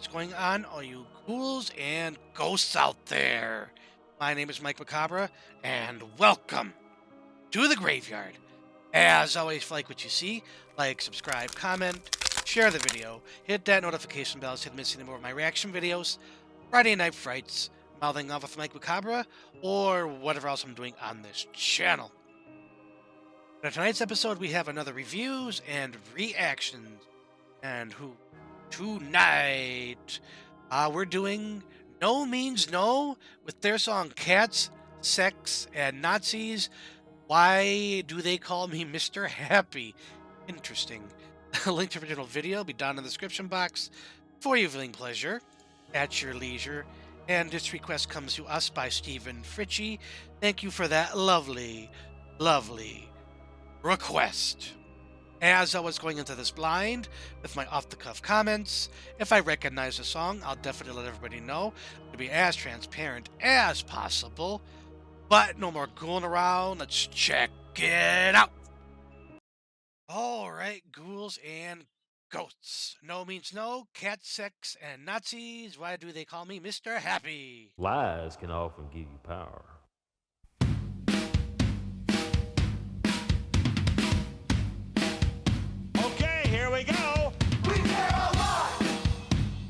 what's going on, all you ghouls and ghosts out there. My name is Mike Macabre, and welcome to the graveyard. As always, if you like what you see, like, subscribe, comment, share the video, hit that notification bell so you don't miss any more of my reaction videos, Friday Night Frights, mouthing off with Mike Macabre, or whatever else I'm doing on this channel. For tonight's episode, we have another reviews and reactions, and tonight we're doing NoMeansNo with their song Cats, Sex, and Nazis. Why do they call me Mr. Happy? Interesting. A link to the original video will be down in the description box for your viewing pleasure at your leisure. And this request comes to us by Stephen Fritchie. Thank you for that lovely, lovely request. As I was going into this blind with my off-the-cuff comments, if I recognize the song, I'll definitely let everybody know to be as transparent as possible. But no more ghouling around. Let's check it out. All right, ghouls and ghosts. No means no. Cat, sex, and Nazis. Why do they call me Mr. Happy? Lies can often give you power. Okay, here we go. We dare a lot.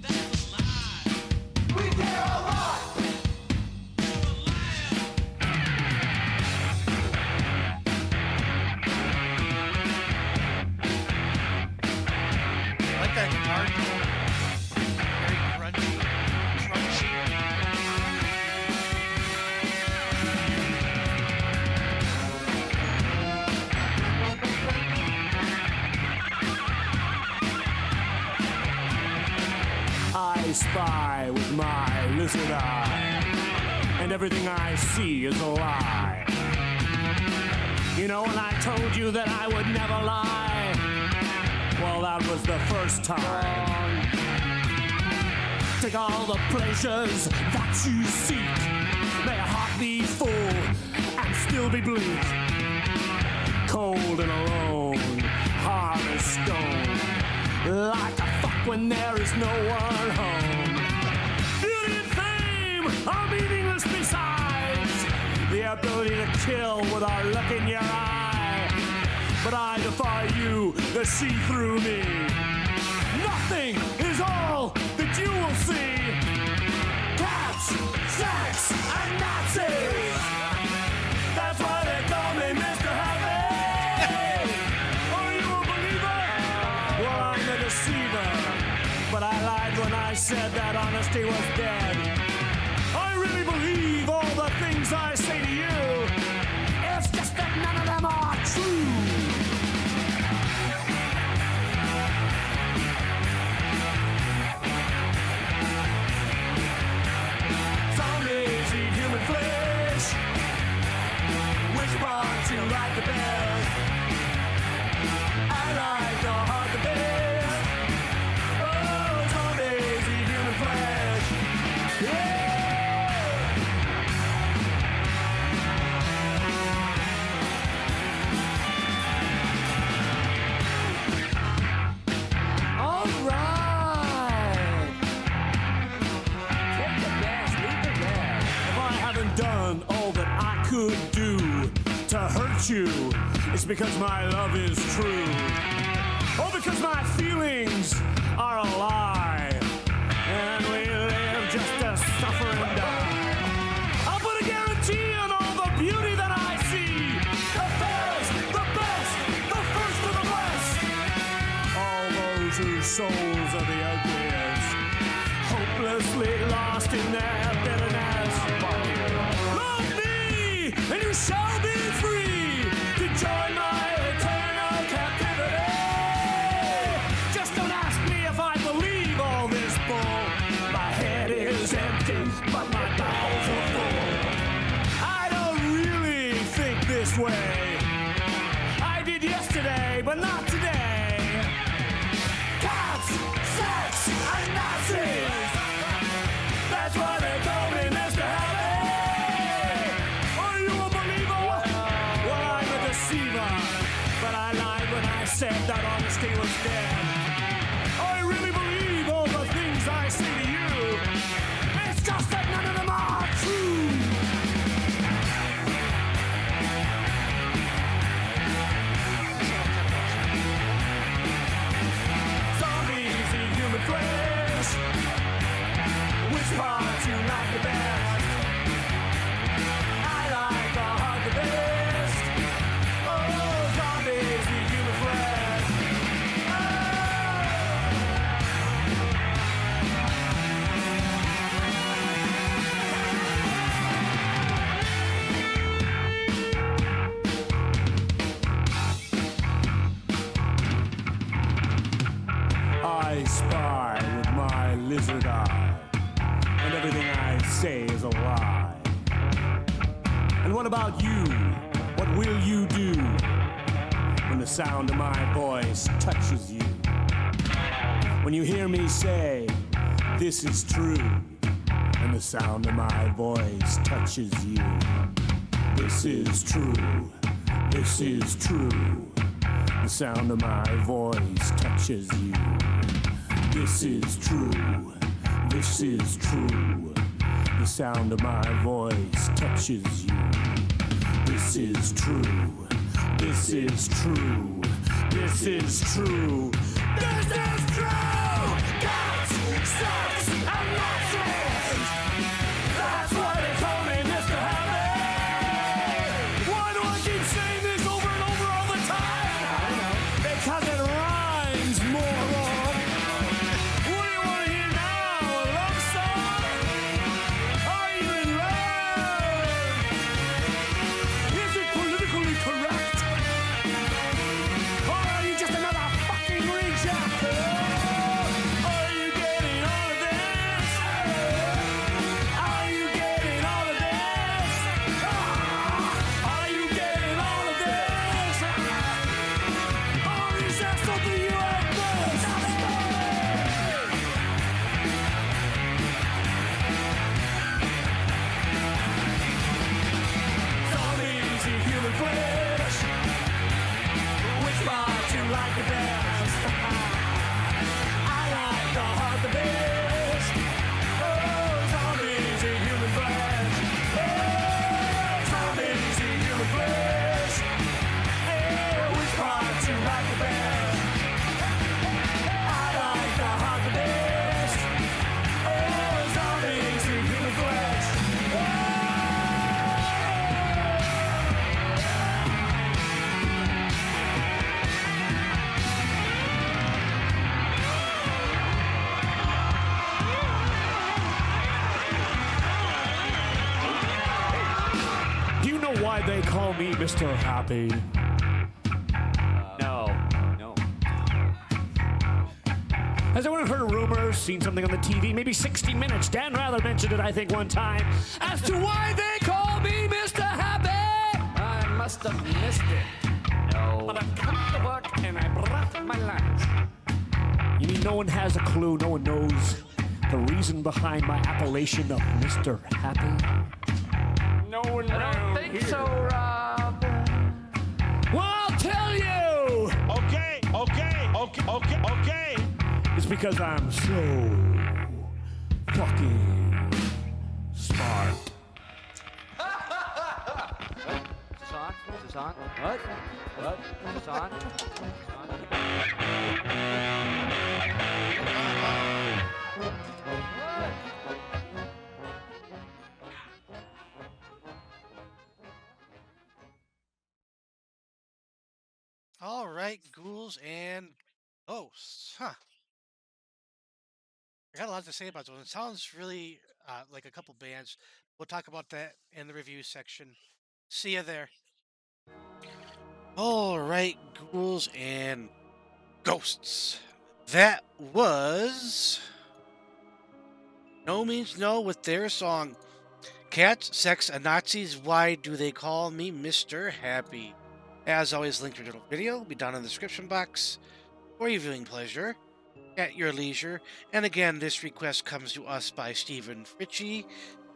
That's a lie. We dare a lot. You're a liar. I like that guitar tone. Very grungy, crunchy. I spy with my lizard eye, and everything I see is a lie. You know, when I told you that I would never lie, well, that was the first time. Take all the pleasures that you seek. May a heart be full and still be bleak. Cold and alone, hard as stone. Like a fuck when there is no one home. Beauty and fame are meaningless besides the ability to kill with a look in your eye. But I defy you to see through me. Nothing is all that you will see. Cats, sex, and Nazis. That's why they call me Mr. Happy. Are you a believer? Well, I'm the deceiver. But I lied when I said that honesty was dead. I really believe all the things I say to you. It's just that none of them are true. Zombies eat human flesh. Which part you like the best? I like the heart the best. Oh, zombies eat human flesh. Yeah! All right. Take the gas, leave the gas. If I haven't done all that I could do to hurt you, it's because my love is true. Or because my feelings are a lie. And we live just to suffer and die. I'll put a guarantee on all the beauty that I see. The fairest, the best, the first of the blessed. All those whose souls are the ugliest, hopelessly lost in their bitterness. Love me, and you shall be free to join my eternal captivity. Just don't ask me if I believe all this bull. My head is empty, but my bowels are full. I don't really think this way. I did yesterday, but not today. Cats, sex, and Nazis. That's why they call me Mr. Happy. Are you a believer? Well, I'm a deceiver. But I lied when I said that honesty was dead. I really believe all the things I see what about you? What will you do when the sound of my voice touches you? When you hear me say, this is true, and the sound of my voice touches you. This is true. This is true. The sound of my voice touches you. This is true. This is true. The sound of my voice touches you. This is true. This is true. This is true. This is true. Cats, sex, and Nazis. That's why they call me Mr. Happy. Why do I keep saying this over and over all the time? I know. Because it rhymes, moron. What do you want to hear now? A love song? Are you in love? Is it politically correct? Or are you just another fucking reject? Are you getting all of this? Are you getting all of this? Are you getting all of this? Or is that something you have missed? Zombies eat human flesh. Which part you like the best? I like the heart the best. Oh, zombies eat human flesh. Oh, zombies eat human flesh. Hey, which part you like the best? I like the heart the best. Oh, zombies eat human flesh. Do you know why they call me Mr. Happy? No. No. Has anyone heard a rumor, seen something on the TV, maybe 60 Minutes? Dan Rather mentioned it, I think, one time, as to why they call me Mr. Happy. I must have missed it. No. But I've come to work and I brought my lunch. You mean no one has a clue, no one knows the reason behind my appellation of Mr. Happy? No one I don't think so, Rob. Well, I'll tell you! Okay. It's because I'm so fucking smart. Is this on? Is this on? What? What? Is this on? Is this on? All right, ghouls and ghosts. Huh. I got a lot to say about those. It sounds really like a couple bands. We'll talk about that in the review section. See you there. All right, ghouls and ghosts. That was No Means No with their song Cats, Sex, and Nazis. Why do they call me Mr. Happy? As always, link to the little video will be down in the description box for your viewing pleasure at your leisure. And again, this request comes to us by Stephen Fritchie.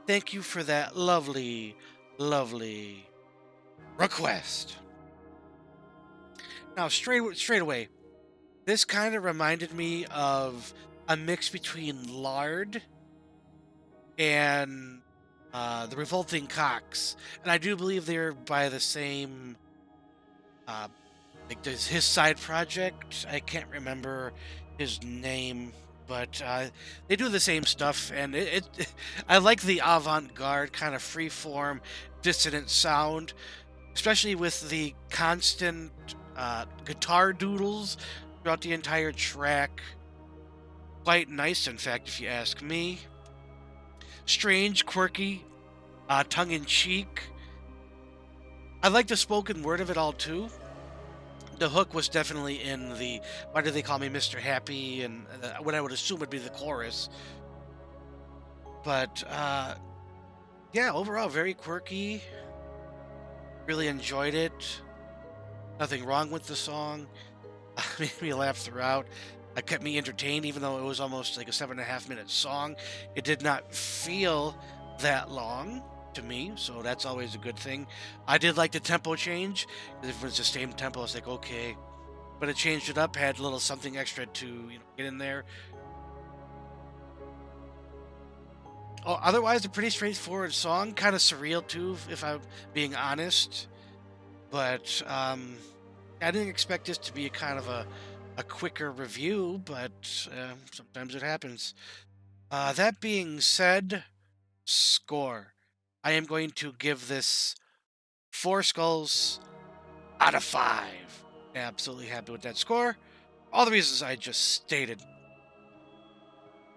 Thank you for that lovely, lovely request. Now, straight away, this kind of reminded me of a mix between Lard and the Revolting Cocks, and I do believe they're by the same. Like his side project. I can't remember his name, but they do the same stuff, and I like the avant-garde kind of free-form, dissonant sound, especially with the constant guitar doodles throughout the entire track. Quite nice, in fact, if you ask me. Strange, quirky, tongue-in-cheek. I like the spoken word of it all, too. The hook was definitely in the Why Do They Call Me Mr. Happy, and what I would assume would be the chorus. But, yeah, overall, very quirky. Really enjoyed it. Nothing wrong with the song. Made me laugh throughout. It kept me entertained, even though it was almost like a 7.5 minute song. It did not feel that long to me, so that's always a good thing. I did like the tempo change. If it was the same tempo, it's like okay, but it changed it up, had a little something extra to get in there. Oh, otherwise a pretty straightforward song, kind of surreal too, if I'm being honest. But I didn't expect this to be a kind of a quicker review, but sometimes it happens. That being said, score. I am going to give this 4 skulls out of 5. Absolutely happy with that score. All the reasons I just stated.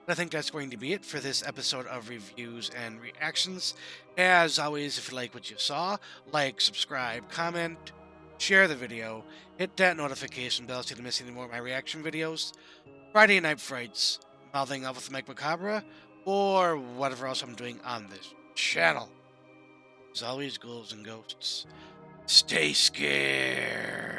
I think that's going to be it for this episode of Reviews and Reactions. As always, if you like what you saw, like, subscribe, comment, share the video, hit that notification bell so you don't miss any more of my reaction videos, Friday Night Frights, Mouthing Off with Mike Macabre, or whatever else I'm doing on this channel. As always, ghouls and ghosts, stay scared.